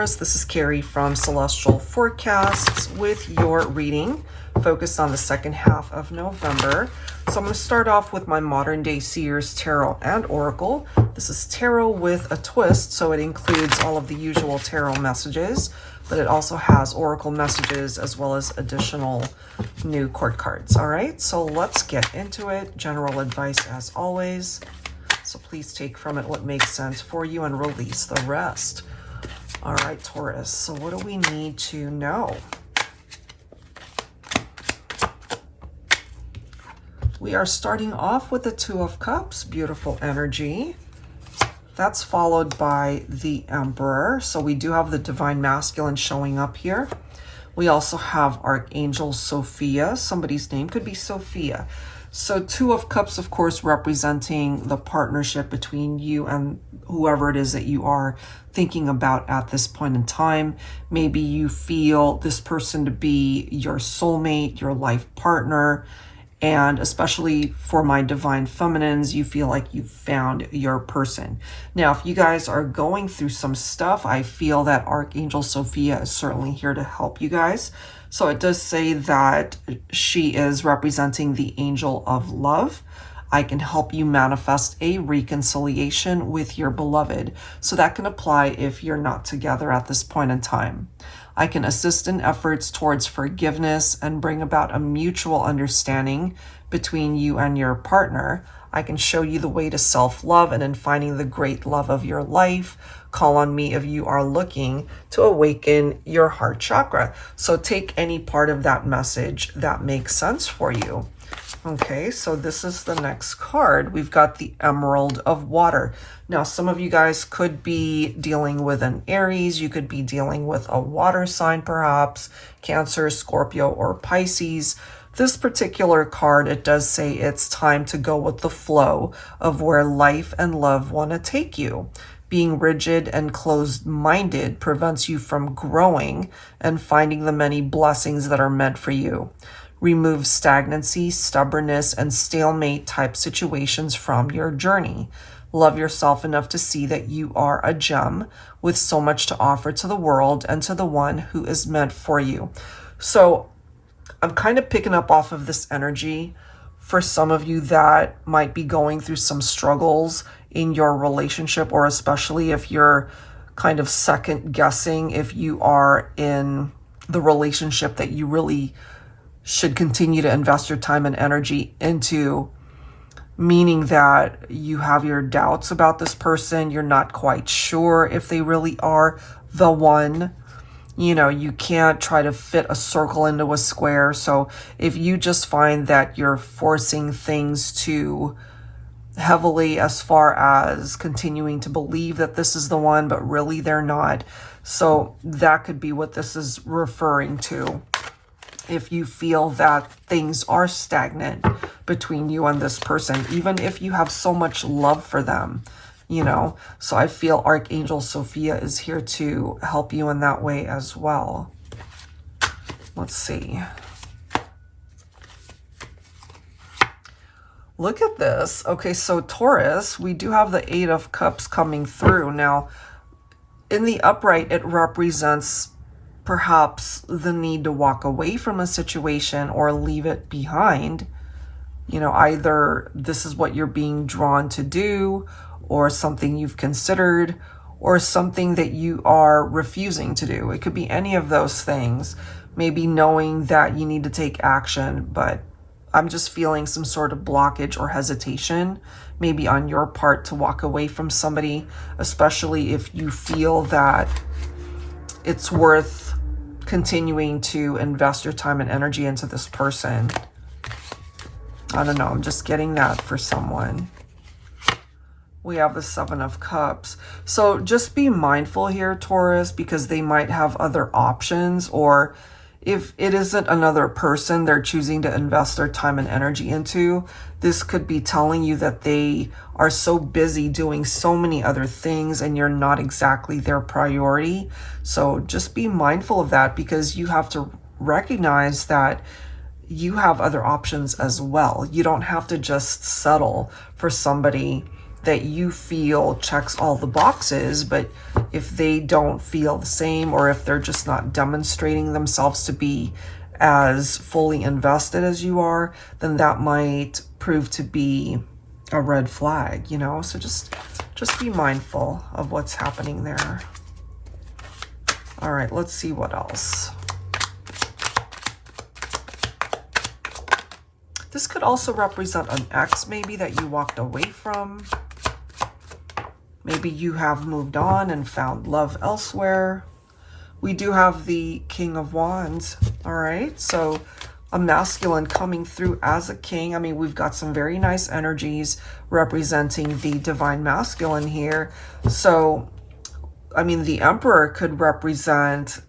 Taurus, this is Carrie from Celestial Forecasts with your reading focused on the second half of November. So I'm going to start off with my modern day Seers Tarot and Oracle. This is tarot with a twist, so it includes all of the usual tarot messages, but it also has oracle messages as well as additional new court cards. All right, so let's get into it. General advice as always. So please take from it what makes sense for you and release the rest. All right, Taurus, so what do we need to know? We are starting off with the Two of Cups, beautiful energy. That's followed by the Emperor. So we do have the Divine Masculine showing up here. We also have Archangel Sophia. Somebody's name could be Sophia. So Two of Cups, of course, representing the partnership between you and whoever it is that you are thinking about at this point in time. Maybe you feel this person to be your soulmate, your life partner, and especially for my divine feminines, you feel like you've found your person. Now, if you guys are going through some stuff, I feel that Archangel Sophia is certainly here to help you guys. So it does say that she is representing the angel of love. I can help you manifest a reconciliation with your beloved. So that can apply if you're not together at this point in time. I can assist in efforts towards forgiveness and bring about a mutual understanding between you and your partner. I can show you the way to self-love and in finding the great love of your life. Call on me if you are looking to awaken your heart chakra. So take any part of that message that makes sense for you. Okay, so this is the next card. We've got the Emerald of Water. Now, some of you guys could be dealing with an Aries. You could be dealing with a water sign, perhaps Cancer, Scorpio, or Pisces. This particular card, it does say it's time to go with the flow of where life and love want to take you. Being rigid and closed-minded prevents you from growing and finding the many blessings that are meant for you. Remove stagnancy, stubbornness, and stalemate type situations from your journey. Love yourself enough to see that you are a gem with so much to offer to the world and to the one who is meant for you. So I'm kind of picking up off of this energy for some of you that might be going through some struggles in your relationship, or especially if you're kind of second guessing if you are in the relationship that you really should continue to invest your time and energy into, meaning that you have your doubts about this person. You're not quite sure if they really are the one. You know, you can't try to fit a circle into a square. So if you just find that you're forcing things too heavily as far as continuing to believe that this is the one, but really they're not. So that could be what this is referring to. If you feel that things are stagnant between you and this person, even if you have so much love for them, you know. So I feel Archangel Sophia is here to help you in that way as well. Let's see. Look at this. Okay, so Taurus, we do have the Eight of Cups coming through. Now, in the upright, it represents perhaps the need to walk away from a situation or leave it behind. You know, either this is what you're being drawn to do, or something you've considered, or something that you are refusing to do. It could be any of those things. Maybe knowing that you need to take action, but I'm just feeling some sort of blockage or hesitation, maybe on your part, to walk away from somebody, especially if you feel that it's worth continuing to invest your time and energy into this person. I don't know. I'm just getting that for someone. We have the Seven of Cups. So just be mindful here, Taurus, because they might have other options, or if it isn't another person they're choosing to invest their time and energy into, this could be telling you that they are so busy doing so many other things and you're not exactly their priority. So just be mindful of that, because you have to recognize that you have other options as well. You don't have to just settle for somebody that you feel checks all the boxes, but if they don't feel the same, or if they're just not demonstrating themselves to be as fully invested as you are, then that might prove to be a red flag, you know? So just be mindful of what's happening there. All right, let's see what else. This could also represent an ex maybe that you walked away from. Maybe you have moved on and found love elsewhere. We do have the King of Wands, all right? So a masculine coming through as a king. I mean, we've got some very nice energies representing the divine masculine here. So, I mean, the Emperor could represent,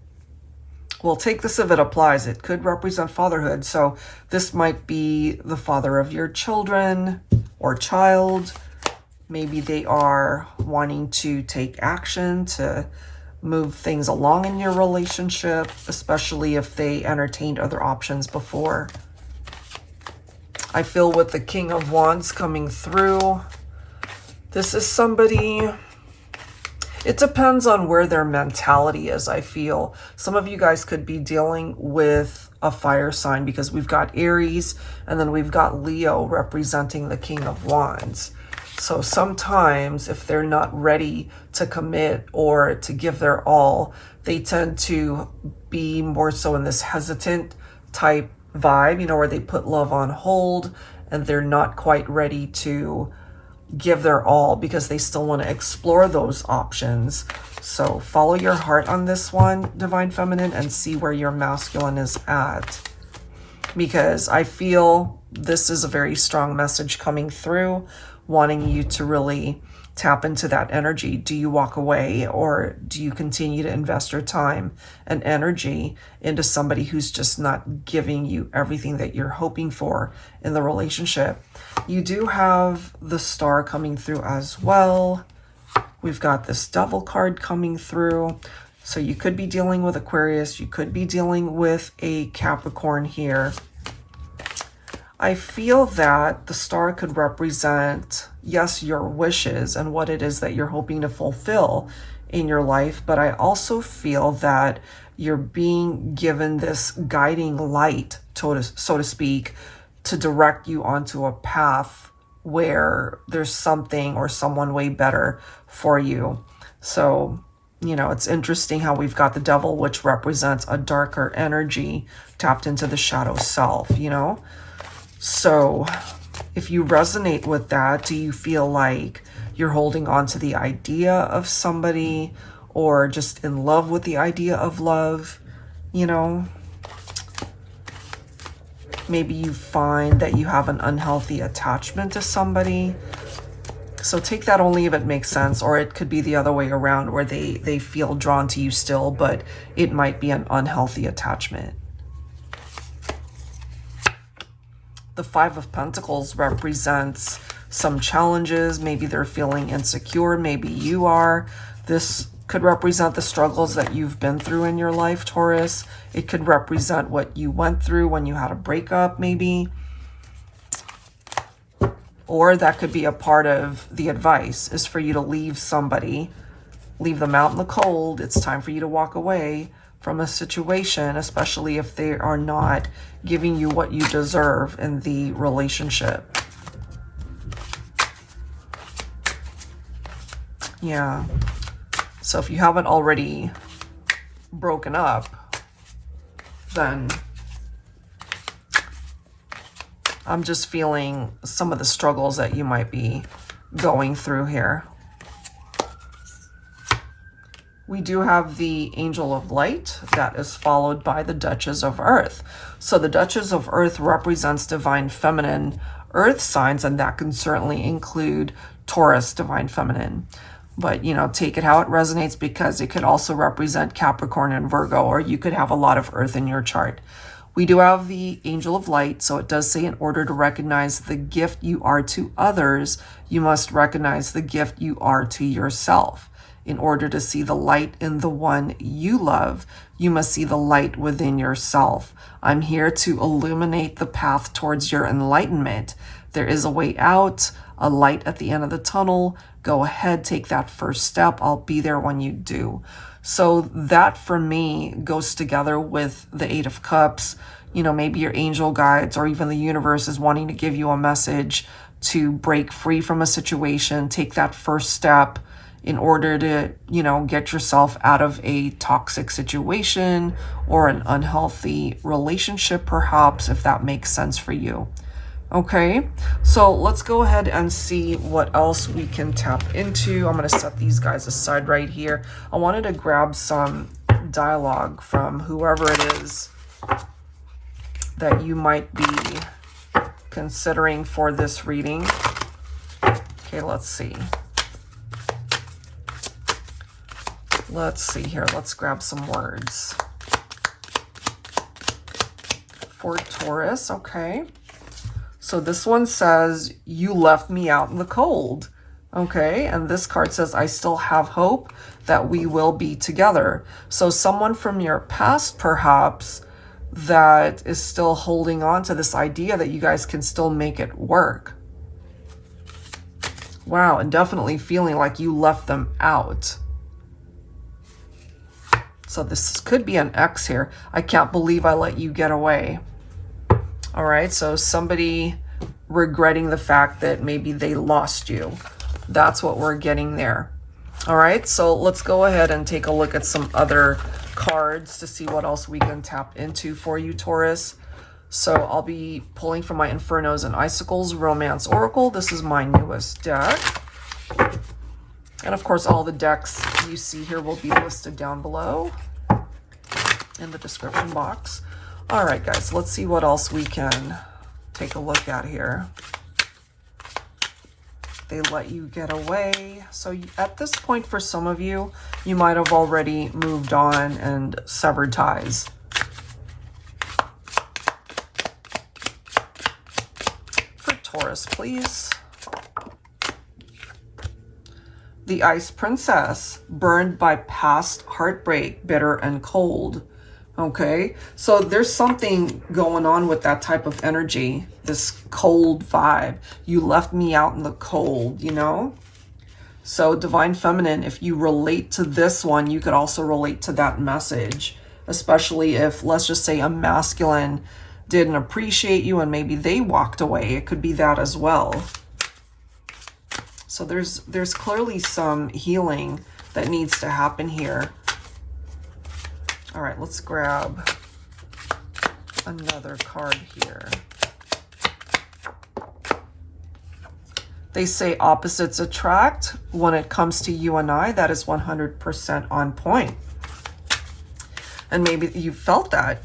well, take this if it applies. It could represent fatherhood. So this might be the father of your children or child. Maybe they are wanting to take action to move things along in your relationship, especially if they entertained other options before. I feel with the King of Wands coming through, this is somebody, it depends on where their mentality is, I feel. Some of you guys could be dealing with a fire sign because we've got Aries and then we've got Leo representing the King of Wands. So sometimes if they're not ready to commit or to give their all, they tend to be more so in this hesitant type vibe, you know, where they put love on hold and they're not quite ready to give their all because they still want to explore those options. So follow your heart on this one, Divine Feminine, and see where your masculine is at. Because I feel this is a very strong message coming through, wanting you to really tap into that energy. Do you walk away, or do you continue to invest your time and energy into somebody who's just not giving you everything that you're hoping for in the relationship? You do have the Star coming through as well. We've got this Devil card coming through. So you could be dealing with Aquarius. You could be dealing with a Capricorn here. I feel that the Star could represent, yes, your wishes and what it is that you're hoping to fulfill in your life, but I also feel that you're being given this guiding light, so to speak, to direct you onto a path where there's something or someone way better for you. So, you know, it's interesting how we've got the Devil, which represents a darker energy tapped into the shadow self, you know? So if you resonate with that, do you feel like you're holding on to the idea of somebody or just in love with the idea of love? You know, maybe you find that you have an unhealthy attachment to somebody. So take that only if it makes sense, or it could be the other way around where they feel drawn to you still, but it might be an unhealthy attachment. The Five of Pentacles represents some challenges. Maybe they're feeling insecure. Maybe you are. This could represent the struggles that you've been through in your life, Taurus. It could represent what you went through when you had a breakup, maybe. Or that could be a part of the advice, is for you to leave somebody, leave them out in the cold. It's time for you to walk away from a situation, especially if they are not giving you what you deserve in the relationship. Yeah. So if you haven't already broken up, then I'm just feeling some of the struggles that you might be going through here. We do have the Angel of Light that is followed by the Duchess of Earth. So the Duchess of Earth represents divine feminine earth signs, and that can certainly include Taurus, divine feminine. But, you know, take it how it resonates, because it could also represent Capricorn and Virgo, or you could have a lot of earth in your chart. We do have the Angel of Light, so it does say in order to recognize the gift you are to others, you must recognize the gift you are to yourself. In order to see the light in the one you love, you must see the light within yourself. I'm here to illuminate the path towards your enlightenment. There is a way out. a light at the end of the tunnel. Go ahead, take that first step. I'll be there when you do. So that for me goes together with the Eight of Cups. You know, maybe your angel guides or even the universe is wanting to give you a message to break free from a situation, take that first step in order to, you know, get yourself out of a toxic situation or an unhealthy relationship, perhaps, if that makes sense for you. Okay, so let's go ahead and see what else we can tap into. I'm going to set these guys aside right here. I wanted to grab some dialogue from whoever it is that you might be considering for this reading. Okay, let's see. Let's see here. Let's grab some words. For Taurus, okay. So this one says, you left me out in the cold. Okay, and this card says, I still have hope that we will be together. So someone from your past, perhaps, that is still holding on to this idea that you guys can still make it work. Wow, and definitely feeling like you left them out. So this could be an ex here. I can't believe I let you get away. All right, so somebody regretting the fact that maybe they lost you. That's what we're getting there. All right, so let's go ahead and take a look at some other cards to see what else we can tap into for you, Taurus. So I'll be pulling from my Infernos and Icicles Romance Oracle. This is my newest deck. And of course, all the decks you see here will be listed down below in the description box. All right, guys, let's see what else we can take a look at here. They let you get away. So at this point, for some of you, you might have already moved on and severed ties. For Taurus, please. The Ice Princess, burned by past heartbreak, bitter and cold. Okay, so there's something going on with that type of energy, this cold vibe. You left me out in the cold, you know? So Divine Feminine, if you relate to this one, you could also relate to that message, especially if, let's just say, a masculine didn't appreciate you and maybe they walked away. It could be that as well. So there's clearly some healing that needs to happen here. All right, let's grab another card here. They say opposites attract. When it comes to you and I, that is 100% on point. And maybe you felt that.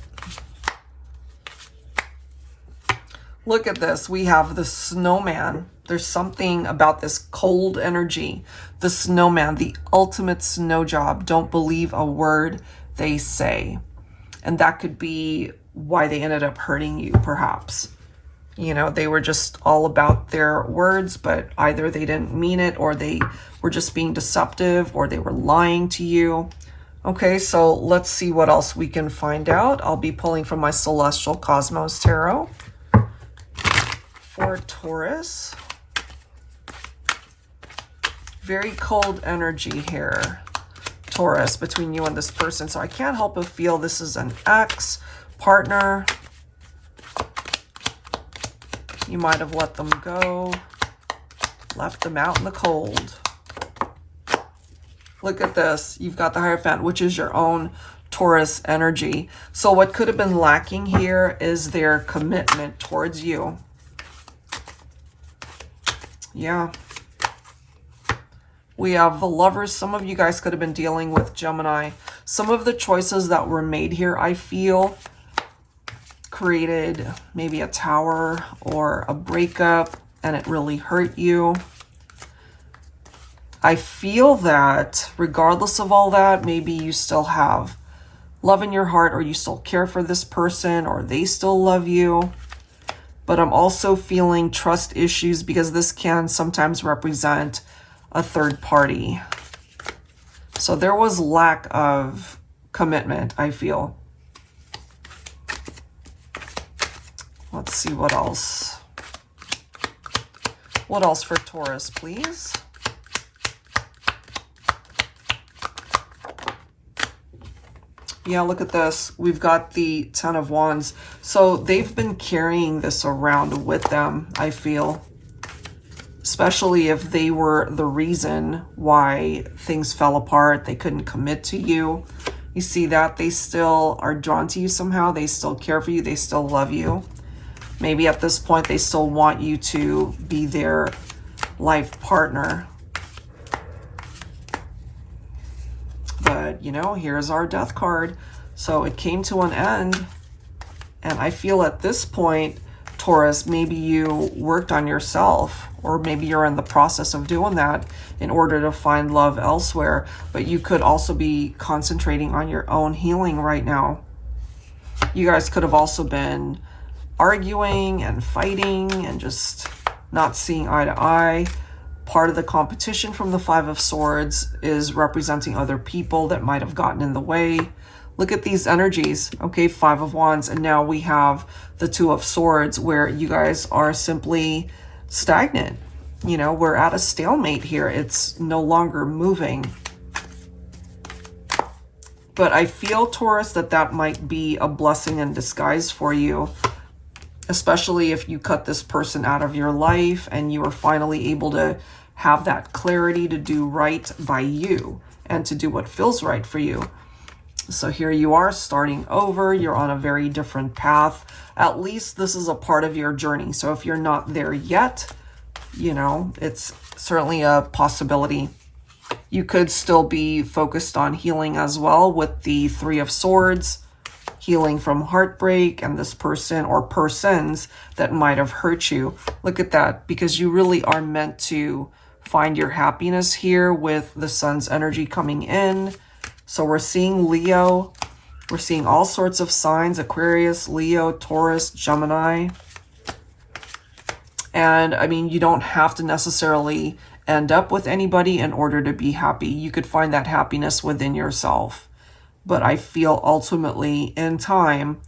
Look at this. We have the snowman. There's something about this cold energy. The snowman, the ultimate snow job. Don't believe a word they say. And that could be why they ended up hurting you, perhaps. You know, they were just all about their words, but either they didn't mean it, or they were just being deceptive, or they were lying to you. Okay, so let's see what else we can find out. I'll be pulling from my Celestial Cosmos Tarot. For Taurus. Very cold energy here, Taurus, between you and this person. So I can't help but feel this is an ex, partner. You might have let them go, left them out in the cold. Look at this. You've got the Hierophant, which is your own Taurus energy. So what could have been lacking here is their commitment towards you. Yeah. We have the Lovers. Some of you guys could have been dealing with Gemini. Some of the choices that were made here, I feel, created maybe a tower or a breakup, and it really hurt you. I feel that regardless of all that, maybe you still have love in your heart, or you still care for this person, or they still love you. But I'm also feeling trust issues, because this can sometimes represent a third party. So there was lack of commitment, I feel. Let's see what else. What else for Taurus, please? Yeah, look at this. We've got the Ten of Wands. So they've been carrying this around with them, I feel. Especially if they were the reason why things fell apart. They couldn't commit to you. You see that? They still are drawn to you somehow. They still care for you. They still love you. Maybe at this point, they still want you to be their life partner. But, you know, here's our Death card. So it came to an end. And I feel at this point, Taurus, maybe you worked on yourself, or maybe you're in the process of doing that in order to find love elsewhere. But you could also be concentrating on your own healing right now. You guys could have also been arguing and fighting and just not seeing eye to eye. Part of the competition from the Five of Swords is representing other people that might have gotten in the way. Look at these energies. Okay, Five of Wands, and now we have the Two of Swords, where you guys are simply stagnant. You know, we're at a stalemate here. It's no longer moving. But I feel, Taurus, that that might be a blessing in disguise for you, especially if you cut this person out of your life and you are finally able to have that clarity to do right by you and to do what feels right for you. So here you are starting over. You're on a very different path. At least this is a part of your journey. So if you're not there yet, you know, it's certainly a possibility. You could still be focused on healing as well with the Three of Swords, healing from heartbreak and this person or persons that might have hurt you. Look at that, because you really are meant to find your happiness here with the Sun's energy coming in. So we're seeing Leo. We're seeing all sorts of signs: Aquarius, Leo, Taurus, Gemini. And I mean, you don't have to necessarily end up with anybody in order to be happy. You could find that happiness within yourself. But I feel ultimately in time,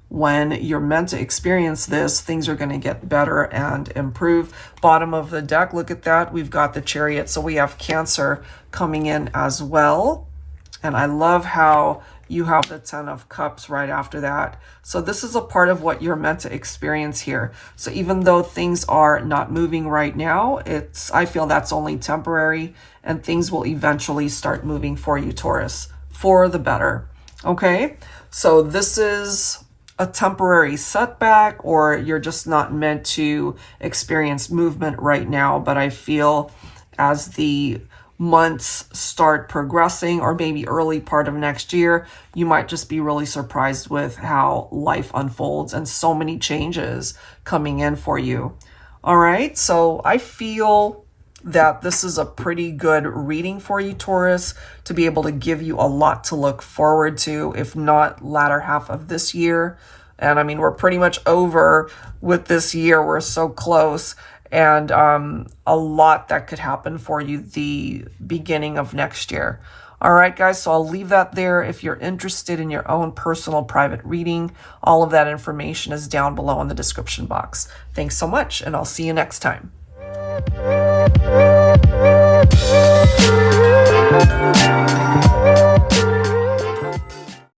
when you're meant to experience this, things are going to get better and improve. Bottom of the deck, look at that. We've got the Chariot. So we have Cancer coming in as well. And I love how you have the Ten of Cups right after that. So this is a part of what you're meant to experience here. So even though things are not moving right now, I feel that's only temporary, and things will eventually start moving for you, Taurus, for the better. Okay, so this is a temporary setback, or you're just not meant to experience movement right now. But I feel as the months start progressing, or maybe early part of next year, you might just be really surprised with how life unfolds and so many changes coming in for you. All right, so I feel that this is a pretty good reading for you, Taurus, to be able to give you a lot to look forward to, if not latter half of this year. And I mean, we're pretty much over with this year. We're so close. And a lot that could happen for you the beginning of next year. All right, guys, so I'll leave that there. If you're interested in your own personal private reading, all of that information is down below in the description box. Thanks so much, and I'll see you next time.